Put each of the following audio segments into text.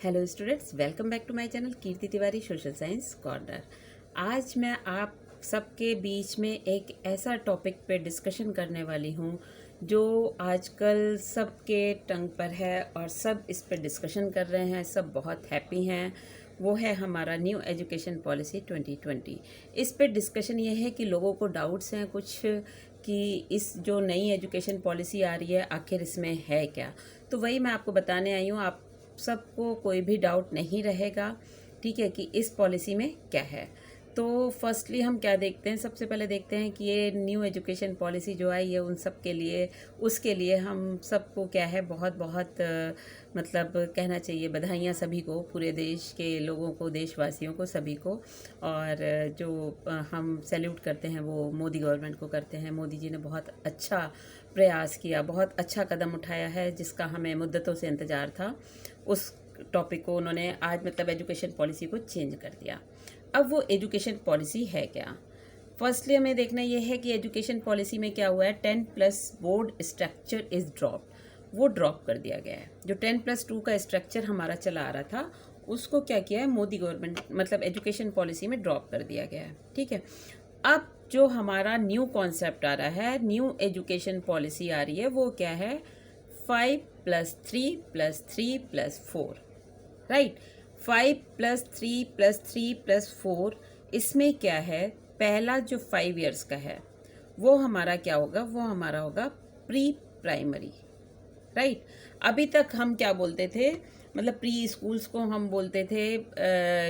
Hello students, welcome back to my channel Kirti Tiwari social science corner. आज मैं आप सबके बीच में एक ऐसा टॉपिक पे डिस्कशन करने वाली हूँ जो आजकल सबके टंग पर है और सब इस पे डिस्कशन कर रहे हैं, सब बहुत हैप्पी हैं। वो है हमारा न्यू एजुकेशन पॉलिसी 2020। इस पे डिस्कशन ये है कि लोगों को डाउट्स हैं कुछ कि इस जो नई एजुकेशन पॉलिसी आ रही है आखिर इसमें है क्या। तो वही मैं आपको बताने आई हूँ, आप सबको कोई भी डाउट नहीं रहेगा, ठीक है, कि इस पॉलिसी में क्या है। तो फर्स्टली हम क्या देखते हैं, सबसे पहले देखते हैं कि ये न्यू एजुकेशन पॉलिसी जो आई है उन सब के लिए, उसके लिए हम सबको क्या है बहुत बहुत मतलब कहना चाहिए बधाइयाँ सभी को, पूरे देश के लोगों को, देशवासियों को, सभी को। और जो हम सैल्यूट करते हैं वो मोदी गवर्नमेंट को करते हैं। मोदी जी ने बहुत अच्छा प्रयास किया, बहुत अच्छा कदम उठाया है जिसका हमें मुद्दतों से इंतज़ार था। उस टॉपिक को उन्होंने आज मतलब एजुकेशन पॉलिसी को चेंज कर दिया। अब वो एजुकेशन पॉलिसी है क्या, फर्स्टली हमें देखना ये है कि एजुकेशन पॉलिसी में क्या हुआ है। 10+ बोर्ड स्ट्रक्चर इज़ ड्रॉप, वो ड्रॉप कर दिया गया है। जो 10+2 का स्ट्रक्चर हमारा चला आ रहा था उसको क्या किया है मोदी गवर्नमेंट, मतलब एजुकेशन पॉलिसी में ड्रॉप कर दिया गया है, ठीक है। अब जो हमारा न्यू कॉन्सेप्ट आ रहा है, न्यू एजुकेशन पॉलिसी आ रही है, वो क्या है 5+3+3+4, राइट। 5+3+3+4, इसमें क्या है, पहला जो 5 इयर्स का है वो हमारा क्या होगा, वो हमारा होगा प्री प्राइमरी, राइट। अभी तक हम क्या बोलते थे, मतलब प्री स्कूल्स को हम बोलते थे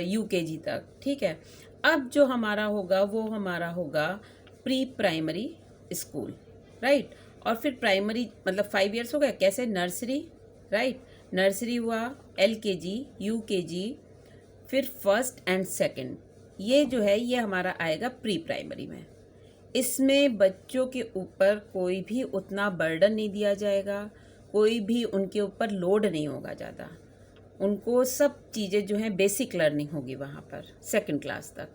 यूकेजी तक, ठीक है। अब जो हमारा होगा वो हमारा होगा प्री प्राइमरी स्कूल, राइट। और फिर प्राइमरी मतलब 5 इयर्स हो गया, कैसे, नर्सरी, राइट, नर्सरी हुआ, एलकेजी, यूकेजी, फिर फर्स्ट एंड सेकंड, ये जो है ये हमारा आएगा प्री प्राइमरी में। इसमें बच्चों के ऊपर कोई भी उतना बर्डन नहीं दिया जाएगा, कोई भी उनके ऊपर लोड नहीं होगा ज़्यादा। उनको सब चीज़ें जो हैं बेसिक लर्निंग होगी वहाँ पर सेकंड क्लास तक।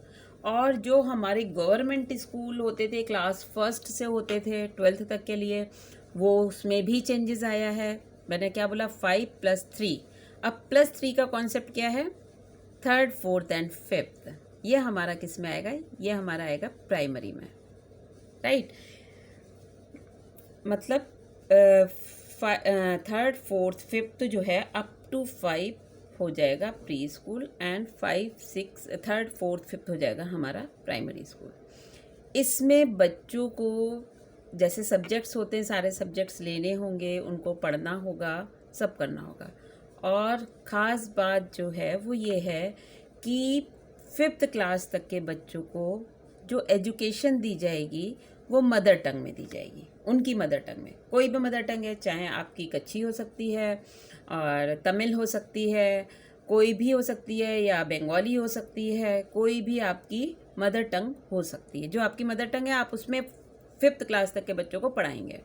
और जो हमारे गवर्नमेंट स्कूल होते थे क्लास फर्स्ट से होते थे 12th तक के लिए, वो उसमें भी चेंजेस आया है। मैंने क्या बोला, 5+3। अब +3 का कॉन्सेप्ट क्या है, 3rd, 4th एंड 5th, ये हमारा किस में आएगा, ये हमारा आएगा प्राइमरी में, राइट। मतलब 3rd, 4th, 5th जो है अप टू 5 हो जाएगा pre school, and 5, 6, 3rd, 4th, 5th हो जाएगा हमारा प्राइमरी स्कूल। इसमें बच्चों को जैसे सब्जेक्ट्स होते हैं, सारे सब्जेक्ट्स लेने होंगे, उनको पढ़ना होगा, सब करना होगा। और ख़ास बात जो है वो ये है कि 5th क्लास तक के बच्चों को जो एजुकेशन दी जाएगी वो मदर टंग में दी जाएगी, उनकी मदर टंग में। कोई भी मदर टंग है, चाहे आपकी कच्छी हो सकती है और तमिल हो सकती है, कोई भी हो सकती है, या बंगाली हो सकती है, कोई भी आपकी मदर टंग हो सकती है। जो आपकी मदर टंग है आप उसमें 5th क्लास तक के बच्चों को पढ़ाएंगे,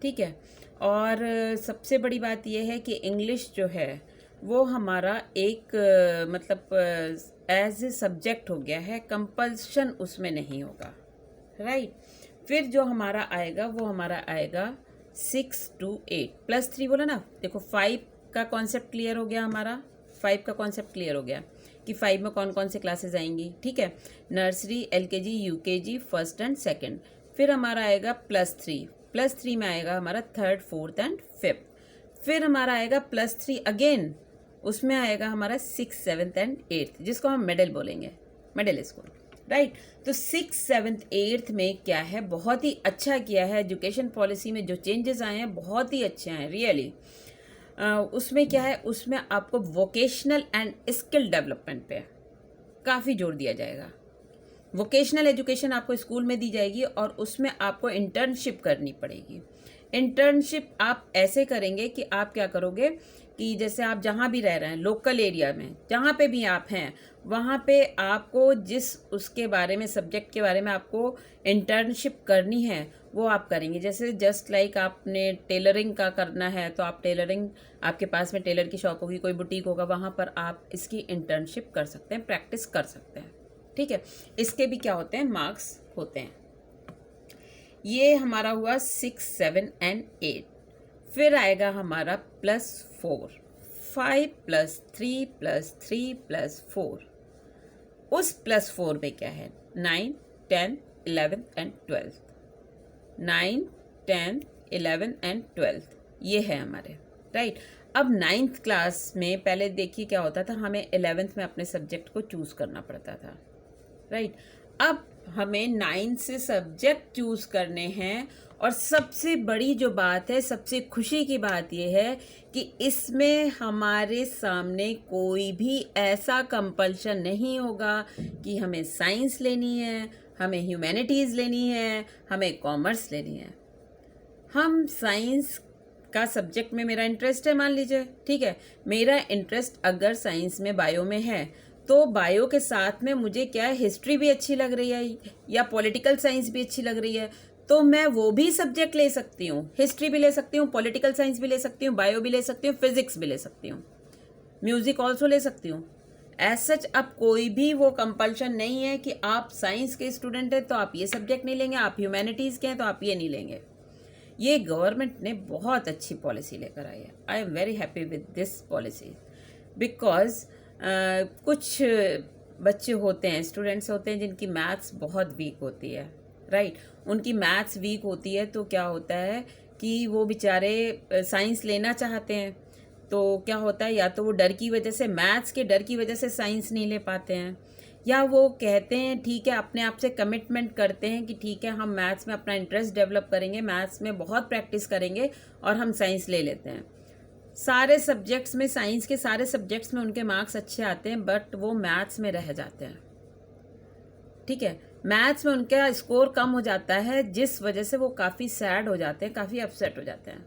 ठीक है। और सबसे बड़ी बात यह है कि इंग्लिश जो है वो हमारा एक मतलब एज ए सब्जेक्ट हो गया है, कंपल्शन उसमें नहीं होगा, राइट। फिर जो हमारा आएगा वो हमारा आएगा 6 to 8 +3 बोला ना। देखो 5 का कॉन्सेप्ट क्लियर हो गया, हमारा 5 का कॉन्सेप्ट क्लियर हो गया कि 5 में कौन कौन से क्लासेस आएंगी, ठीक है। Nursery, LKG, UKG, first and second. फिर हमारा आएगा +3 में आएगा हमारा 3rd, 4th एंड 5th। फिर हमारा आएगा +3 अगेन, उसमें आएगा हमारा 6th, 7th एंड 8th, जिसको हम मिडिल बोलेंगे, मिडिल स्कूल, राइट। तो 6th, 7th, 8th में क्या है, बहुत ही अच्छा किया है एजुकेशन पॉलिसी में। जो चेंजेस आए हैं बहुत ही अच्छे हैं रियली। उसमें क्या है, उसमें आपको वोकेशनल एंड स्किल डेवलपमेंट पे काफ़ी जोर दिया जाएगा। वोकेशनल एजुकेशन आपको स्कूल में दी जाएगी और उसमें आपको इंटर्नशिप करनी पड़ेगी। इंटर्नशिप आप ऐसे करेंगे कि आप क्या करोगे कि जैसे आप जहाँ भी रह रहे हैं लोकल एरिया में, जहाँ पे भी आप हैं, वहाँ पे आपको जिस उसके बारे में, सब्जेक्ट के बारे में आपको इंटर्नशिप करनी है वो आप करेंगे। जैसे जस्ट लाइक आपने टेलरिंग का करना है तो आप टेलरिंग, आपके पास में टेलर की शॉप होगी, कोई बुटीक होगा, वहाँ पर आप इसकी इंटर्नशिप कर सकते हैं, प्रैक्टिस कर सकते हैं, ठीक है। इसके भी क्या होते हैं, मार्क्स होते हैं। ये हमारा हुआ 6, 7 एंड 8। फिर आएगा हमारा +4, 5 + 3 + 3 + 4, उस +4 में क्या है 9, 10, 11 एंड 12, 9, 10, 11 एंड 12 ये है हमारे, राइट। अब 9th क्लास में पहले देखिए क्या होता था, हमें 11th में अपने सब्जेक्ट को चूज़ करना पड़ता था, राइट। अब हमें 9 से सब्जेक्ट चूज़ करने हैं, और सबसे बड़ी जो बात है, सबसे खुशी की बात यह है कि इसमें हमारे सामने कोई भी ऐसा कंपल्शन नहीं होगा कि हमें साइंस लेनी है, हमें ह्यूमैनिटीज़ लेनी है, हमें कॉमर्स लेनी है। हम साइंस का सब्जेक्ट में मेरा इंटरेस्ट है, मान लीजिए, ठीक है, मेरा इंटरेस्ट अगर साइंस में बायो में है, तो बायो के साथ में मुझे क्या है, हिस्ट्री भी अच्छी लग रही है या पॉलिटिकल साइंस भी अच्छी लग रही है, तो मैं वो भी सब्जेक्ट ले सकती हूँ, हिस्ट्री भी ले सकती हूँ, पॉलिटिकल साइंस भी ले सकती हूँ, बायो भी ले सकती हूँ, फिजिक्स भी ले सकती हूँ, म्यूजिक ऑल्सो ले सकती हूँ। एज सच अब कोई भी वो कंपल्शन नहीं है कि आप साइंस के स्टूडेंट हैं तो आप ये सब्जेक्ट नहीं लेंगे, आप ह्यूमैनिटीज़ के हैं तो आप ये नहीं लेंगे। ये गवर्नमेंट ने बहुत अच्छी पॉलिसी लेकर आई है। I am very happy with this policy, because कुछ बच्चे होते हैं, स्टूडेंट्स होते हैं जिनकी मैथ्स बहुत वीक होती है, राइट। उनकी मैथ्स वीक होती है तो क्या होता है कि वो बेचारे साइंस लेना चाहते हैं, तो क्या होता है, या तो वो डर की वजह से, मैथ्स के डर की वजह से साइंस नहीं ले पाते हैं, या वो कहते हैं ठीक है, अपने आप से कमिटमेंट करते हैं कि ठीक है हम मैथ्स में अपना इंटरेस्ट डेवलप करेंगे, मैथ्स में बहुत प्रैक्टिस करेंगे और हम साइंस ले लेते हैं। सारे सब्जेक्ट्स में, साइंस के सारे सब्जेक्ट्स में उनके मार्क्स अच्छे आते हैं, बट वो मैथ्स में रह जाते हैं, ठीक है, मैथ्स में उनका स्कोर कम हो जाता है, जिस वजह से वो काफ़ी सैड हो जाते हैं, काफ़ी अपसेट हो जाते हैं।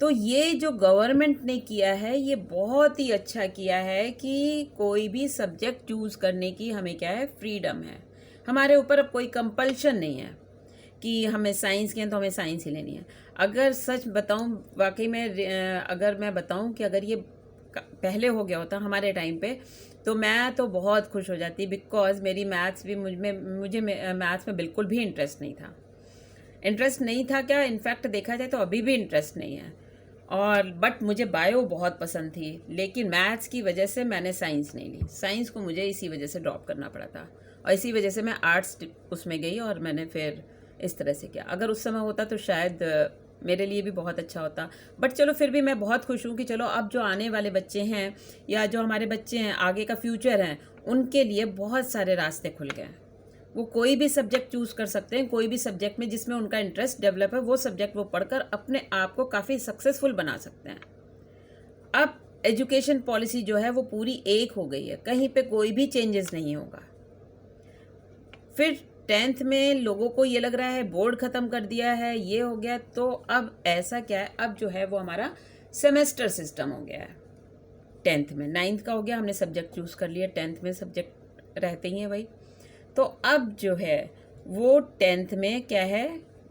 तो ये जो गवर्नमेंट ने किया है, ये बहुत ही अच्छा किया है कि कोई भी सब्जेक्ट चूज़ करने की हमें क्या है, फ्रीडम है। हमारे ऊपर अब कोई कंपल्शन नहीं है कि हमें साइंस की है तो हमें साइंस ही लेनी है। अगर सच बताऊं, वाकई में अगर मैं बताऊं कि अगर ये पहले हो गया होता हमारे टाइम पे, तो मैं तो बहुत खुश हो जाती, बिकॉज मेरी मैथ्स भी मुझे मैथ्स में बिल्कुल भी इंटरेस्ट नहीं था क्या, इनफैक्ट देखा जाए तो अभी भी इंटरेस्ट नहीं है। और बट मुझे बायो बहुत पसंद थी, लेकिन मैथ्स की वजह से मैंने साइंस नहीं ली। साइंस को मुझे इसी वजह से ड्रॉप करना पड़ा था, और इसी वजह से मैं आर्ट्स उसमें गई और मैंने फिर इस तरह से किया। अगर उस समय होता तो शायद मेरे लिए भी बहुत अच्छा होता, बट चलो फिर भी मैं बहुत खुश हूँ कि चलो अब जो आने वाले बच्चे हैं या जो हमारे बच्चे हैं, आगे का फ्यूचर है, उनके लिए बहुत सारे रास्ते खुल गए हैं। वो कोई भी सब्जेक्ट चूज़ कर सकते हैं, कोई भी सब्जेक्ट में जिसमें उनका इंटरेस्ट डेवलप है, वो सब्जेक्ट वो पढ़कर अपने आप को काफ़ी सक्सेसफुल बना सकते हैं। अब एजुकेशन पॉलिसी जो है वो पूरी एक हो गई है, कहीं पे कोई भी चेंजेस नहीं होगा। फिर 10th में लोगों को ये लग रहा है बोर्ड ख़त्म कर दिया है, ये हो गया, तो अब ऐसा क्या है, अब जो है वो हमारा सेमेस्टर सिस्टम हो गया है। 10th में 9th का हो गया, हमने सब्जेक्ट चूज़ कर लिया, 10th में सब्जेक्ट रहते ही हैं भाई। तो अब जो है वो 10th में क्या है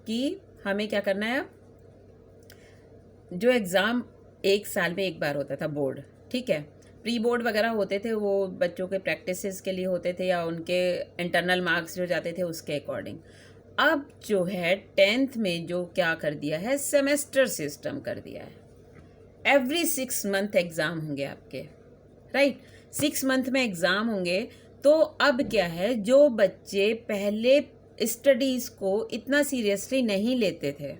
कि हमें क्या करना है, अब जो एग्ज़ाम एक साल में एक बार होता था बोर्ड, ठीक है, प्री बोर्ड वगैरह होते थे, वो बच्चों के प्रैक्टिसेस के लिए होते थे या उनके इंटरनल मार्क्स जो जाते थे उसके अकॉर्डिंग। अब जो है 10th में जो क्या कर दिया है, सेमेस्टर सिस्टम कर दिया है। एवरी 6 मंथ एग्ज़ाम होंगे आपके, राइट, 6 मंथ में एग्ज़ाम होंगे। तो अब क्या है, जो बच्चे पहले स्टडीज़ को इतना सीरियसली नहीं लेते थे,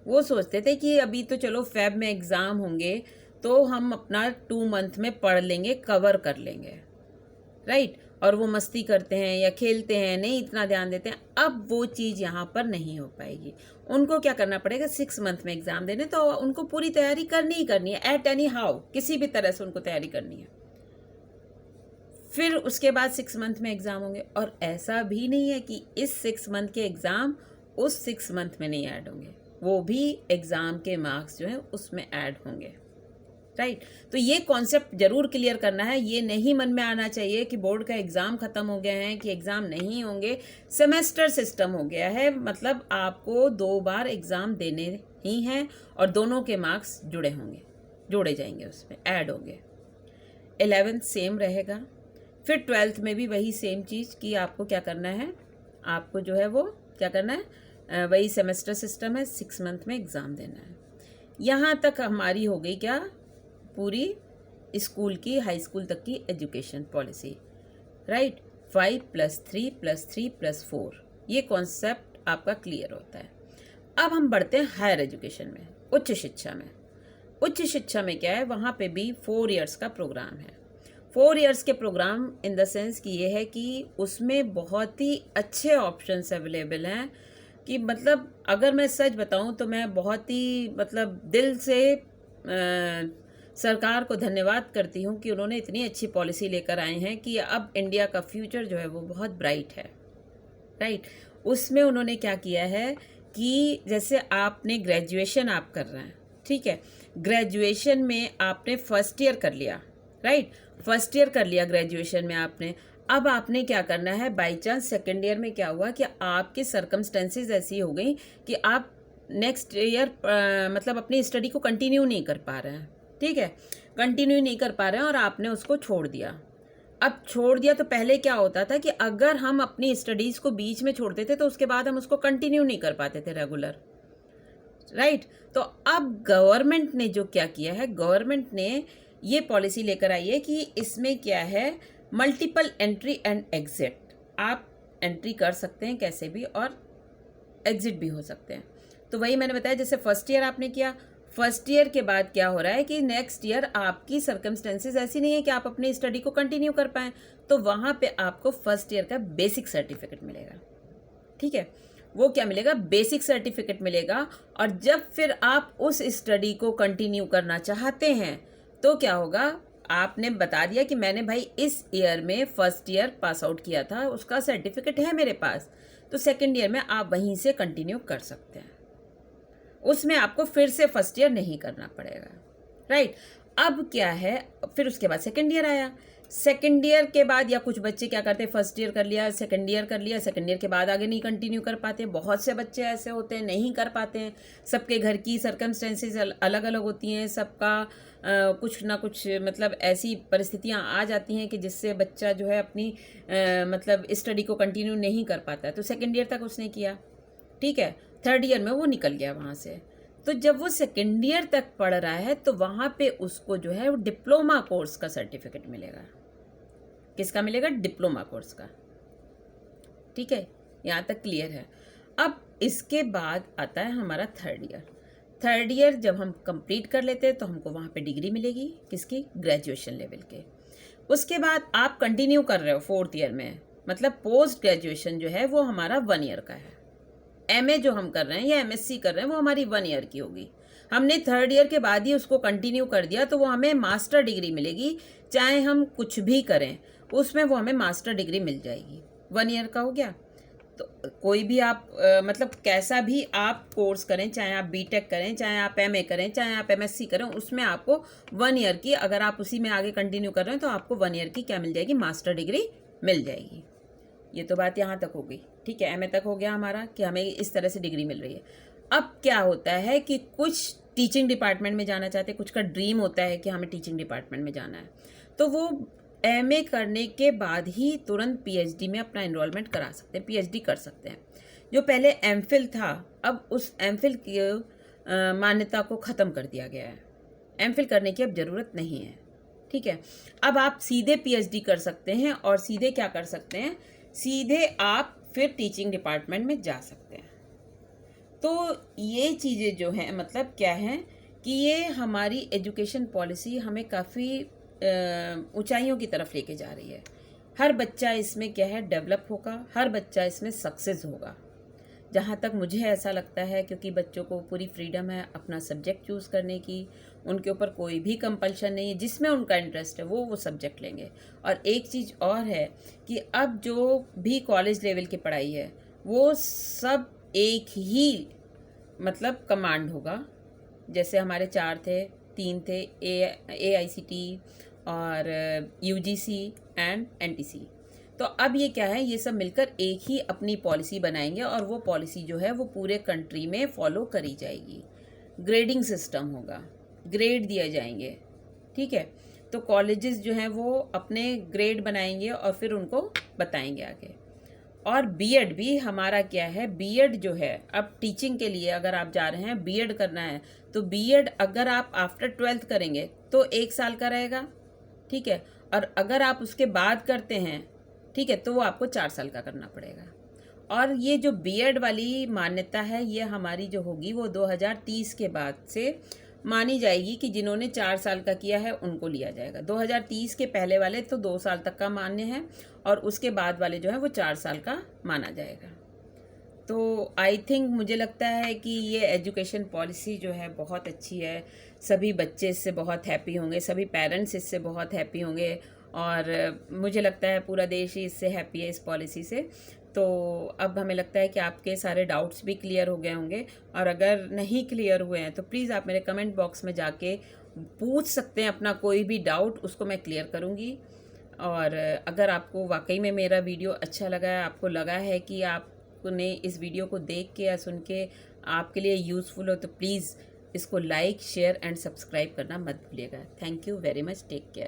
वो सोचते थे कि अभी तो चलो फेब में एग्ज़ाम होंगे तो हम अपना 2 मंथ में पढ़ लेंगे, कवर कर लेंगे, राइट, और वो मस्ती करते हैं या खेलते हैं, नहीं इतना ध्यान देते हैं। अब वो चीज़ यहाँ पर नहीं हो पाएगी। उनको क्या करना पड़ेगा, 6 मंथ में एग्ज़ाम देने, तो उनको पूरी तैयारी करनी ही करनी है, एट एनी हाउ, किसी भी तरह से उनको तैयारी करनी है। फिर उसके बाद 6 मंथ में एग्ज़ाम होंगे, और ऐसा भी नहीं है कि इस 6 मंथ के एग्ज़ाम उस 6 मंथ में नहीं ऐड होंगे, वो भी एग्ज़ाम के मार्क्स जो हैं उसमें ऐड होंगे, राइट। तो ये कॉन्सेप्ट ज़रूर क्लियर करना है, ये नहीं मन में आना चाहिए कि बोर्ड का एग्ज़ाम ख़त्म हो गए हैं, कि एग्ज़ाम नहीं होंगे। सेमेस्टर सिस्टम हो गया है, मतलब आपको 2 बार एग्ज़ाम देने ही हैं और दोनों के मार्क्स जोड़े जाएंगे, उसमें ऐड होंगे। 11th सेम रहेगा, फिर 12th में भी वही सेम चीज़ कि आपको क्या करना है, आपको जो है वो क्या करना है, वही सेमेस्टर सिस्टम है, 6 मंथ में एग्ज़ाम देना है। यहाँ तक हमारी हो गई क्या, पूरी स्कूल की, हाई स्कूल तक की एजुकेशन पॉलिसी, राइट। 5+3+3+4 ये कॉन्सेप्ट आपका क्लियर होता है। अब हम बढ़ते हैं हायर एजुकेशन में, उच्च शिक्षा में। उच्च शिक्षा में क्या है, वहाँ पे भी 4 इयर्स का प्रोग्राम है। 4 इयर्स के प्रोग्राम इन द सेंस कि ये है कि उसमें बहुत ही अच्छे ऑप्शंस अवेलेबल हैं कि मतलब अगर मैं सच बताऊं तो मैं बहुत ही मतलब दिल से सरकार को धन्यवाद करती हूं कि उन्होंने इतनी अच्छी पॉलिसी लेकर आए हैं कि अब इंडिया का फ्यूचर जो है वो बहुत ब्राइट है, राइट। उसमें उन्होंने क्या किया है कि जैसे आपने ग्रेजुएशन आप कर रहे हैं, ठीक है, ग्रेजुएशन में आपने फर्स्ट ईयर कर लिया, राइट, फर्स्ट ईयर कर लिया ग्रेजुएशन में आपने। अब आपने क्या करना है, बाई चांस सेकेंड ईयर में क्या हुआ कि आपकी सर्कमस्टेंसेज ऐसी हो गई कि आप नेक्स्ट ईयर मतलब अपनी स्टडी को कंटिन्यू नहीं कर पा रहे हैं, ठीक है, कंटिन्यू नहीं कर पा रहे हैं और आपने उसको छोड़ दिया। अब छोड़ दिया तो पहले क्या होता था कि अगर हम अपनी स्टडीज़ को बीच में छोड़ते थे तो उसके बाद हम उसको कंटिन्यू नहीं कर पाते थे रेगुलर, राइट। तो अब गवर्नमेंट ने जो क्या किया है, गवर्नमेंट ने ये पॉलिसी लेकर आई है कि इसमें क्या है, मल्टीपल एंट्री एंड एग्जिट, आप एंट्री कर सकते हैं कैसे भी और एग्जिट भी हो सकते हैं। तो वही मैंने बताया, जैसे फर्स्ट ईयर आपने किया, फर्स्ट ईयर के बाद क्या हो रहा है कि नेक्स्ट ईयर आपकी सर्कमस्टेंसेज ऐसी नहीं है कि आप अपनी स्टडी को कंटिन्यू कर पाएँ, तो वहाँ पे आपको फर्स्ट ईयर का बेसिक सर्टिफिकेट मिलेगा, ठीक है, वो क्या मिलेगा, बेसिक सर्टिफिकेट मिलेगा। और जब फिर आप उस स्टडी को कंटिन्यू करना चाहते हैं तो क्या होगा, आपने बता दिया कि मैंने भाई इस ईयर में फर्स्ट ईयर पास आउट किया था, उसका सर्टिफिकेट है मेरे पास, तो सेकेंड ईयर में आप वहीं से कंटिन्यू कर सकते हैं, उसमें आपको फिर से फर्स्ट ईयर नहीं करना पड़ेगा, राइट। अब क्या है, फिर उसके बाद सेकेंड ईयर आया, सेकेंड ईयर के बाद या कुछ बच्चे क्या करते हैं, फर्स्ट ईयर कर लिया, सेकेंड ईयर कर लिया, सेकेंड ईयर के बाद आगे नहीं कंटिन्यू कर पाते। बहुत से बच्चे ऐसे होते हैं नहीं कर पाते हैं, सबके घर की सर्कमस्टेंसेज अलग अलग होती हैं, सबका कुछ ना कुछ मतलब ऐसी परिस्थितियां आ जाती हैं कि जिससे बच्चा जो है अपनी मतलब स्टडी को कंटिन्यू नहीं कर पाता है। तो सेकेंड ईयर तक उसने किया, ठीक है, थर्ड ईयर में वो निकल गया वहाँ से। तो जब वो सेकेंड ईयर तक पढ़ रहा है तो वहाँ पे उसको जो है वो डिप्लोमा कोर्स का सर्टिफिकेट मिलेगा। किसका मिलेगा, डिप्लोमा कोर्स का, ठीक है, यहाँ तक क्लियर है। अब इसके बाद आता है हमारा थर्ड ईयर। थर्ड ईयर जब हम कंप्लीट कर लेते हैं तो हमको वहाँ पे डिग्री मिलेगी, किसकी, ग्रेजुएशन लेवल के। उसके बाद आप कंटिन्यू कर रहे हो फोर्थ ईयर में, मतलब पोस्ट ग्रेजुएशन जो है वो हमारा 1 ईयर का है। एमए जो हम कर रहे हैं या एमएससी कर रहे हैं वो हमारी 1 ईयर की होगी। हमने थर्ड ईयर के बाद ही उसको कंटिन्यू कर दिया तो वो हमें मास्टर डिग्री मिलेगी, चाहे हम कुछ भी करें उसमें वो हमें मास्टर डिग्री मिल जाएगी। 1 ईयर का हो गया। तो कोई भी आप मतलब कैसा भी आप कोर्स करें, चाहे आप बीटेक करें, चाहे आप एमए करें, चाहे आप एमएससी करें, उसमें आपको 1 ईयर की, अगर आप उसी में आगे कंटिन्यू कर रहे हैं तो आपको 1 ईयर की क्या मिल जाएगी, मास्टर डिग्री मिल जाएगी। ये तो बात यहाँ तक हो गई, ठीक है, एमए तक हो गया हमारा कि हमें इस तरह से डिग्री मिल रही है। अब क्या होता है कि कुछ टीचिंग डिपार्टमेंट में जाना चाहते हैं, कुछ का ड्रीम होता है कि हमें टीचिंग डिपार्टमेंट में जाना है, तो वो एमए करने के बाद ही तुरंत पीएचडी में अपना एनरोलमेंट करा सकते हैं, पीएचडी कर सकते हैं। जो पहले एमफिल था, अब उस एमफिल की मान्यता को ख़त्म कर दिया गया है, एमफिल करने की अब ज़रूरत नहीं है, ठीक है। अब आप सीधे पीएचडी कर सकते हैं और सीधे क्या कर सकते हैं, सीधे आप फिर टीचिंग डिपार्टमेंट में जा सकते हैं। तो ये चीज़ें जो हैं मतलब क्या है कि ये हमारी एजुकेशन पॉलिसी हमें काफ़ी ऊंचाइयों की तरफ लेके जा रही है। हर बच्चा इसमें क्या है, डेवलप होगा, हर बच्चा इसमें सक्सेस होगा, जहाँ तक मुझे ऐसा लगता है, क्योंकि बच्चों को पूरी फ्रीडम है अपना सब्जेक्ट चूज़ करने की, उनके ऊपर कोई भी कंपल्शन नहीं है, जिसमें उनका इंटरेस्ट है वो सब्जेक्ट लेंगे। और एक चीज़ और है कि अब जो भी कॉलेज लेवल की पढ़ाई है वो सब एक ही मतलब कमांड होगा, जैसे हमारे 4 थे, 3 थे, AICTE और UGC एंड NTC। तो अब ये क्या है, ये सब मिलकर एक ही अपनी पॉलिसी बनाएंगे और वो पॉलिसी जो है वो पूरे कंट्री में फॉलो करी जाएगी। ग्रेडिंग सिस्टम होगा, ग्रेड दिए जाएंगे, ठीक है। तो कॉलेजेस जो हैं वो अपने ग्रेड बनाएंगे और फिर उनको बताएंगे आगे। और बीएड भी हमारा क्या है, बीएड जो है अब टीचिंग के लिए अगर आप जा रहे हैं बीएड करना है, तो बीएड अगर आप आफ्टर 12th करेंगे तो 1 साल का रहेगा, ठीक है। और अगर आप उसके बाद करते हैं, ठीक है, तो वो आपको 4 साल का करना पड़ेगा। और ये जो बीएड वाली मान्यता है, ये हमारी जो होगी वो 2030 के बाद से मानी जाएगी कि जिन्होंने 4 साल का किया है उनको लिया जाएगा। 2030 के पहले वाले तो 2 साल तक का मान्य है, और उसके बाद वाले जो है वो 4 साल का माना जाएगा। तो आई थिंक मुझे लगता है कि ये एजुकेशन पॉलिसी जो है बहुत अच्छी है। सभी बच्चे इससे बहुत हैप्पी होंगे, सभी पेरेंट्स इससे बहुत हैप्पी होंगे, और मुझे लगता है पूरा देश ही इससे हैप्पी है, इस पॉलिसी से। तो अब हमें लगता है कि आपके सारे डाउट्स भी क्लियर हो गए होंगे, और अगर नहीं क्लियर हुए हैं तो प्लीज़ आप मेरे कमेंट बॉक्स में जाके पूछ सकते हैं अपना कोई भी डाउट, उसको मैं क्लियर करूँगी। और अगर आपको वाकई में मेरा वीडियो अच्छा लगा है, आपको लगा है कि आपने इस वीडियो को देख के या सुन के आपके लिए यूज़फुल हो, तो प्लीज़ इसको लाइक, शेयर एंड सब्सक्राइब करना मत भूलिएगा। Thank you very much, take care.